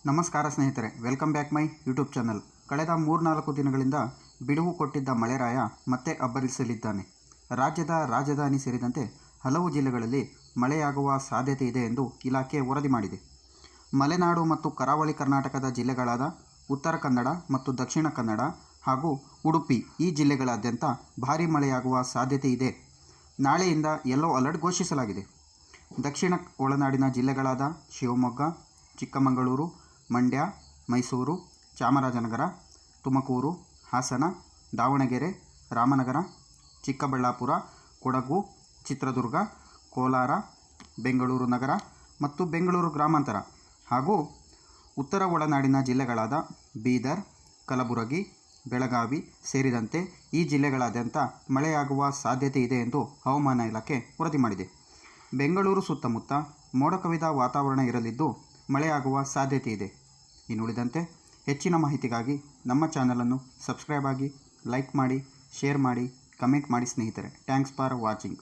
ನಮಸ್ಕಾರ ಸ್ನೇಹಿತರೆ, welcome back my YouTube channel. ಕಳೆದ 3-4 ದಿನಗಳಿಂದ ಬಿಡುವು ಕೊಟ್ಟಿದ್ದ ಮಳೆರಾಯ ಮತ್ತೆ ಅಬ್ಬರಿಸಲಿದ್ದಾನೆ. ರಾಜ್ಯದ ರಾಜಧಾನಿ ಸೇರಿದಂತೆ ಹಲವು ಜಿಲ್ಲೆಗಳಲ್ಲಿ ಮಳೆಯಾಗುವ ಸಾಧ್ಯತೆ ಇದೆ ಎಂದು ಇಲಾಖೆ ವರದಿ ಮಾಡಿದೆ. ಮಲೆನಾಡು ಮತ್ತು ಕರಾವಳಿ ಕರ್ನಾಟಕದ ಜಿಲ್ಲೆಗಳಾದ ಉತ್ತರ ಕನ್ನಡ ಮತ್ತು ದಕ್ಷಿಣ ಕನ್ನಡ ಹಾಗೂ ಉಡುಪಿ ಈ ಜಿಲ್ಲೆಗಳಾದ್ಯಂತ ಭಾರೀ ಮಳೆಯಾಗುವ ಸಾಧ್ಯತೆ ಇದೆ. ನಾಳೆಯಿಂದ ಯೆಲ್ಲೋ ಅಲರ್ಟ್ ಘೋಷಿಸಲಾಗಿದೆ. ದಕ್ಷಿಣ ಒಳನಾಡಿನ ಜಿಲ್ಲೆಗಳಾದ ಶಿವಮೊಗ್ಗ, ಚಿಕ್ಕಮಗಳೂರು, ಮಂಡ್ಯ, ಮೈಸೂರು, ಚಾಮರಾಜನಗರ, ತುಮಕೂರು, ಹಾಸನ, ದಾವಣಗೆರೆ, ರಾಮನಗರ, ಚಿಕ್ಕಬಳ್ಳಾಪುರ, ಕೊಡಗು, ಚಿತ್ರದುರ್ಗ, ಕೋಲಾರ, ಬೆಂಗಳೂರು ನಗರ ಮತ್ತು ಬೆಂಗಳೂರು ಗ್ರಾಮಾಂತರ ಹಾಗೂ ಉತ್ತರ ಒಳನಾಡಿನ ಜಿಲ್ಲೆಗಳಾದ ಬೀದರ್, ಕಲಬುರಗಿ, ಬೆಳಗಾವಿ ಸೇರಿದಂತೆ ಈ ಜಿಲ್ಲೆಗಳಾದ್ಯಂತ ಮಳೆಯಾಗುವ ಸಾಧ್ಯತೆ ಇದೆ ಎಂದು ಹವಾಮಾನ ಇಲಾಖೆ ವರದಿ ಮಾಡಿದೆ. ಬೆಂಗಳೂರು ಸುತ್ತಮುತ್ತ ಮೋಡ ಕವಿದ ವಾತಾವರಣ ಇರಲಿದ್ದು ಮಳೆಯಾಗುವ ಸಾಧ್ಯತೆ ಇದೆ. ಇನ್ನುಳಿದಂತೆ ಹೆಚ್ಚಿನ ಮಾಹಿತಿಗಾಗಿ ನಮ್ಮ ಚಾನಲನ್ನು ಸಬ್ಸ್ಕ್ರೈಬ್ ಆಗಿ, ಲೈಕ್ ಮಾಡಿ, ಶೇರ್ ಮಾಡಿ, ಕಮೆಂಟ್ ಮಾಡಿ ಸ್ನೇಹಿತರೆ. Thanks for watching.